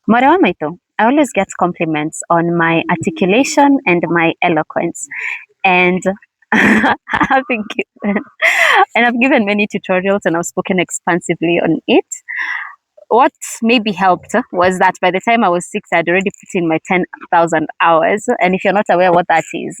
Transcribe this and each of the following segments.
Maitû, I always get compliments on my articulation and my eloquence. And I've been given, and I've given many tutorials and I've spoken expansively on it. What maybe helped was that by the time I was 6, I'd already put in my 10,000 hours. And if you're not aware what that is,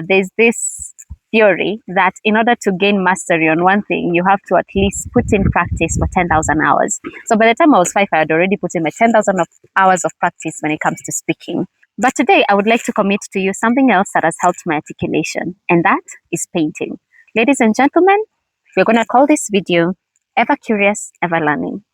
there's this theory that in order to gain mastery on one thing, you have to at least put in practice for 10,000 hours. So by the time I was 5, I had already put in my 10,000 hours of practice when it comes to speaking. But today, I would like to commit to you something else that has helped my articulation, and that is painting. Ladies and gentlemen, we're going to call this video Ever Curious, Ever Learning.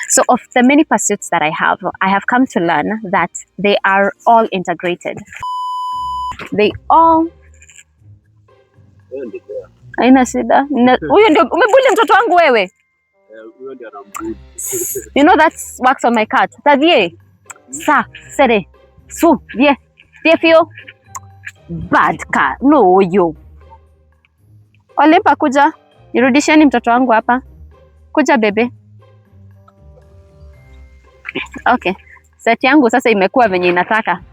So of the many pursuits that I have come to learn that they are all integrated. They all haina shida. Huyo ndio umebuli mtoto wangu wewe. You know that's wax on my cat. Tavie. Sa, sere. Su, vie fio. Bad cat. No yo. Olimpa kuja. Nirudisheni mtoto wangu hapa. Kuja bebe. Okay. Set yangu sasa imekuwa venye inataka.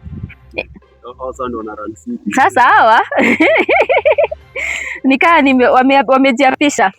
Sasa hawa nikaa wamejiapisha.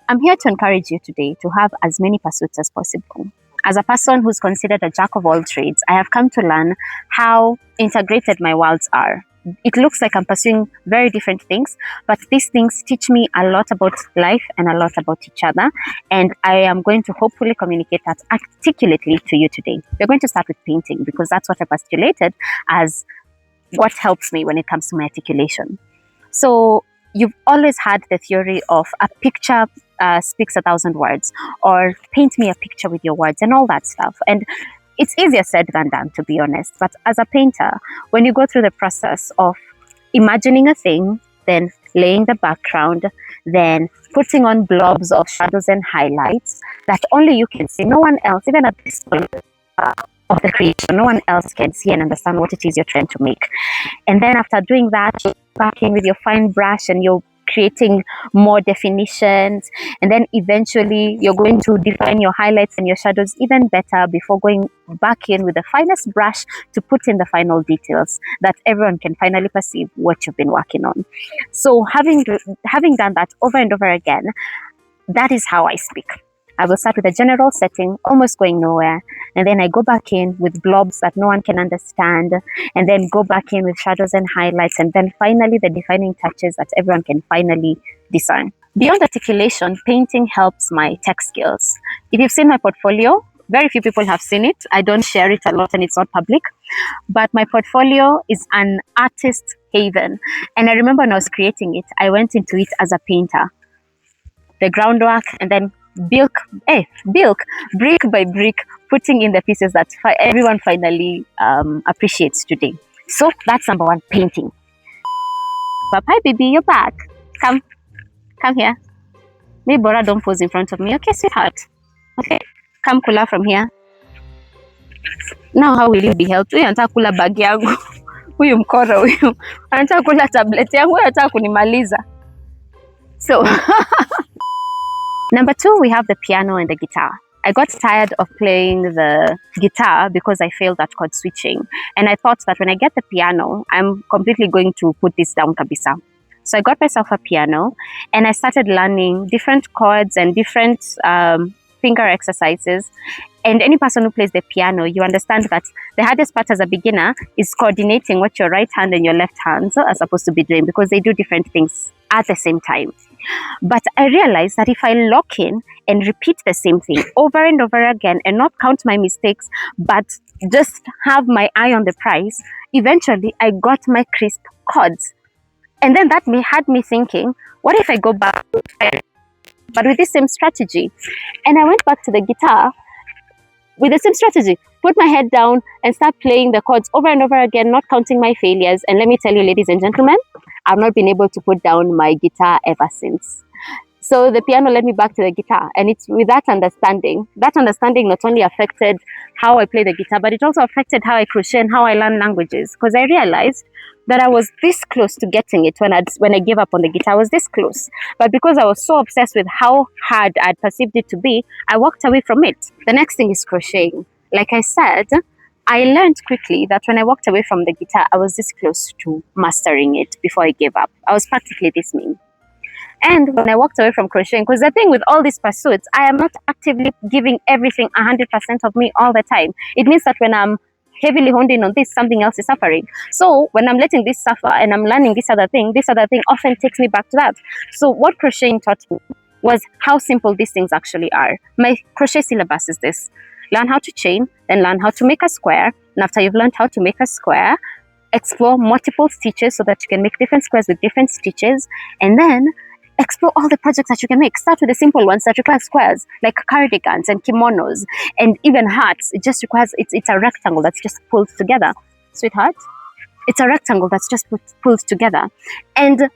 I'm here to encourage you today to have as many pursuits as possible. As a person who's considered a jack of all trades, I have come to learn how integrated my worlds are. It looks like I'm pursuing very different things, but these things teach me a lot about life and a lot about each other. And I am going to hopefully communicate that articulately to you today. We're going to start with painting because that's what I postulated as what helps me when it comes to my articulation. So you've always had the theory of a picture speaks 1,000 words, or paint me a picture with your words and all that stuff. And it's easier said than done, to be honest. But as a painter, when you go through the process of imagining a thing, then laying the background, then putting on blobs of shadows and highlights that only you can see, no one else, even at this point of the creation, no one else can see and understand what it is you're trying to make. And then after doing that, you're back in with your fine brush and you're creating more definitions, and then eventually you're going to define your highlights and your shadows even better before going back in with the finest brush to put in the final details that everyone can finally perceive what you've been working on. So having done that over and over again, that is how I speak. I will start with a general setting, almost going nowhere, and then I go back in with blobs that no one can understand, and then go back in with shadows and highlights, and then finally the defining touches that everyone can finally discern. Beyond articulation, painting helps my tech skills. If you've seen my portfolio, very few people have seen it. I don't share it a lot and it's not public, but my portfolio is an artist haven. And I remember when I was creating it, I went into it as a painter. The groundwork, and then brick by brick, putting in the pieces that everyone finally appreciates today. So that's number one, painting. Hi baby, you're back. Come here. Maybe Bora, don't pose in front of me. Okay, sweetheart. Okay, come kula from here. Now how will you be helped? Huyu anataka kula bag yangu. Huyu mkora huyu. Anataka kula tablet yangu, huyu anataka kunimaliza. So number 2, we have the piano and the guitar. I got tired of playing the guitar because I failed at chord switching. And I thought that when I get the piano, I'm completely going to put this down kabisa. So I got myself a piano and I started learning different chords and different finger exercises. And any person who plays the piano, you understand that the hardest part as a beginner is coordinating what your right hand and your left hand are supposed to be doing, because they do different things at the same time. But I realized that if I lock in and repeat the same thing over and over again and not count my mistakes, but just have my eye on the prize, eventually I got my crisp chords. And then that had me thinking, what if I go back, but with the same strategy? And I went back to the guitar with the same strategy. put my head down and start playing the chords over and over again, not counting my failures. And let me tell you, ladies and gentlemen, I've not been able to put down my guitar ever since. So the piano led me back to the guitar, and it's with that understanding. That understanding not only affected how I play the guitar, but it also affected how I crochet and how I learn languages. Because I realized that I was this close to getting it when I gave up on the guitar. I was this close, but because I was so obsessed with how hard I'd perceived it to be, I walked away from it. The next thing is crocheting. Like I said, I learned quickly that when I walked away from the guitar, I was this close to mastering it before I gave up. I was practically this mean. And when I walked away from crocheting, because the thing with all these pursuits, I am not actively giving everything 100% of me all the time. It means that when I'm heavily honed in on this, something else is suffering. So when I'm letting this suffer and I'm learning this other thing often takes me back to that. So what crocheting taught me was how simple these things actually are. My crochet syllabus is this: learn how to chain, then learn how to make a square. And after you've learned how to make a square, explore multiple stitches so that you can make different squares with different stitches, and then explore all the projects that you can make. Start with the simple ones that require squares, like cardigans and kimonos and even hats. It just requires, it's a rectangle that's just pulled together. Sweetheart, it's a rectangle that's just pulled together. And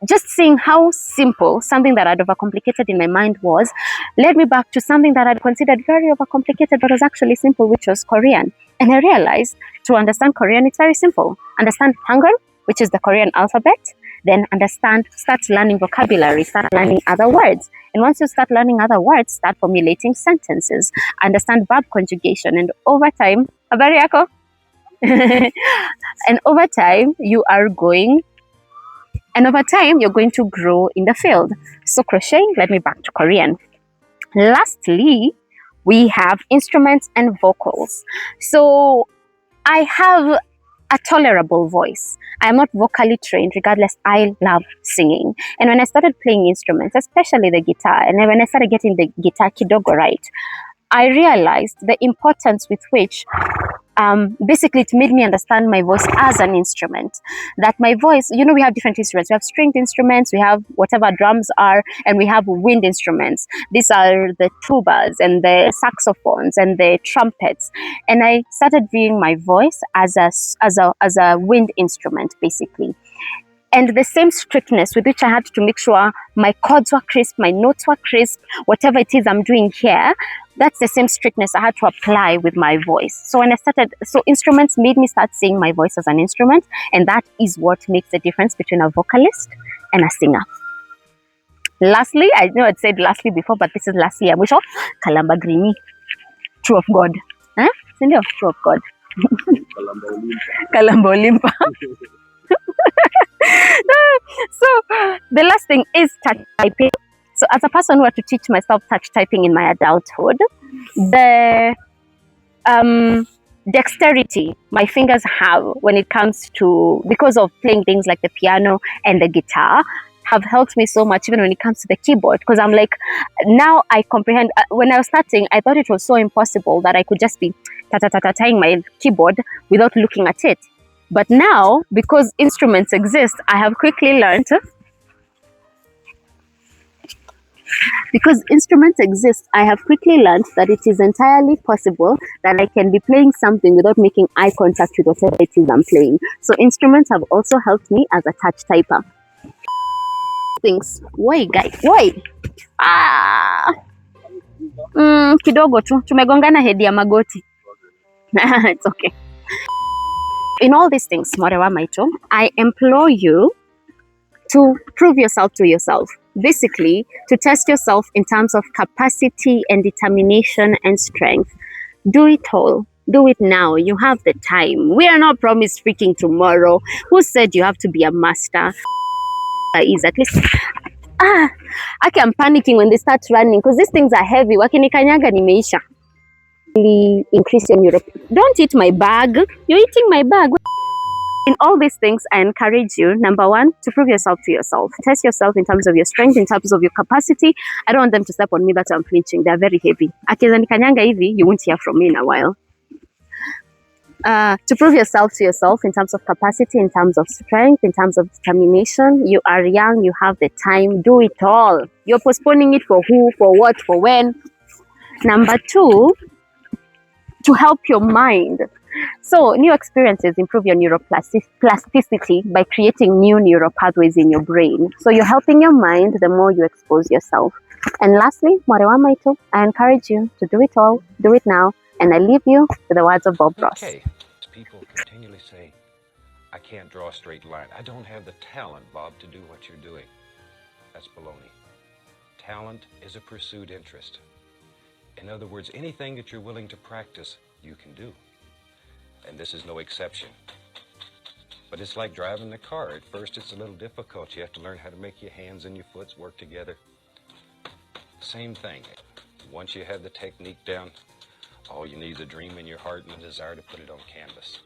just seeing how simple something that I'd overcomplicated in my mind was, led me back to something that I'd considered very overcomplicated, but was actually simple, which was Korean. And I realized to understand Korean, it's very simple. Understand Hangul, which is the Korean alphabet, then start learning vocabulary, start learning other words. And once you start learning other words, start formulating sentences, understand verb conjugation. And over time, habari yako? And over time, you're going to grow in the field. So crocheting led me back to Korean. Lastly, we have instruments and vocals. So I have a tolerable voice. I am not vocally trained, regardless, I love singing. And when I started playing instruments, especially the guitar, and then when I started getting the guitar kidogo right, I realized the importance with which basically it made me understand my voice as an instrument. That my voice, we have different instruments. We have stringed instruments, we have whatever drums are, and we have wind instruments. These are the tubas and the saxophones and the trumpets. And I started viewing my voice as a wind instrument, basically. And the same strictness with which I had to make sure my chords were crisp, my notes were crisp, whatever it is I'm doing here, that's the same strictness I had to apply with my voice. So when so instruments made me start seeing my voice as an instrument, and that is what makes the difference between a vocalist and a singer. Lastly, I know I'd said lastly before, but this is lastly, I'm sure, Kalamba Grimi, true of God. Huh? True of God. Kalamba Olimpa. So the last thing is touch typing. So as a person who had to teach myself touch typing in my adulthood, the dexterity my fingers have when it comes to, because of playing things like the piano and the guitar, have helped me so much even when it comes to the keyboard, because I'm like, now I comprehend. When I was starting, I thought it was so impossible that I could just be ta-ta-ta-ta-tying my keyboard without looking at it. But now, because instruments exist, I have quickly learned. Because instruments exist, I have quickly learned that it is entirely possible that I can be playing something without making eye contact with whatever it is I'm playing. So instruments have also helped me as a touch typer. Things. Why, guys? Why? Kidogo tu. Tumegongana hedi ya magoti. It's okay. In all these things, Mwarî Maitû, I implore you to prove yourself to yourself. Basically, to test yourself in terms of capacity and determination and strength. Do it all. Do it now. You have the time. We are not promised freaking tomorrow. Who said you have to be a master? Is at least I'm panicking when they start running because these things are heavy. Wakinikanyaga nimeisha. Increase your Europe. Don't eat my bag. You're eating my bag. In all these things, I encourage you, number one, to prove yourself to yourself. Test yourself in terms of your strength, in terms of your capacity. I don't want them to step on me that I'm flinching. They're very heavy. Akiza nikanyanga hivi, you won't hear from me in a while. To prove yourself to yourself in terms of capacity, in terms of strength, in terms of determination. You are young, you have the time, do it all. You're postponing it for who, for what, for when. Number two, to help your mind. So new experiences improve your neuroplasticity by creating new neural pathways in your brain. So you're helping your mind the more you expose yourself. And lastly, Maitû, I encourage you to do it all, do it now, and I leave you with the words of Bob Ross. Okay, people continually say, I can't draw a straight line. I don't have the talent, Bob, to do what you're doing. That's baloney. Talent is a pursued interest. In other words, anything that you're willing to practice, you can do. And this is no exception. But it's like driving a car. At first, it's a little difficult. You have to learn how to make your hands and your foot work together. Same thing. Once you have the technique down, all you need is a dream in your heart and a desire to put it on canvas.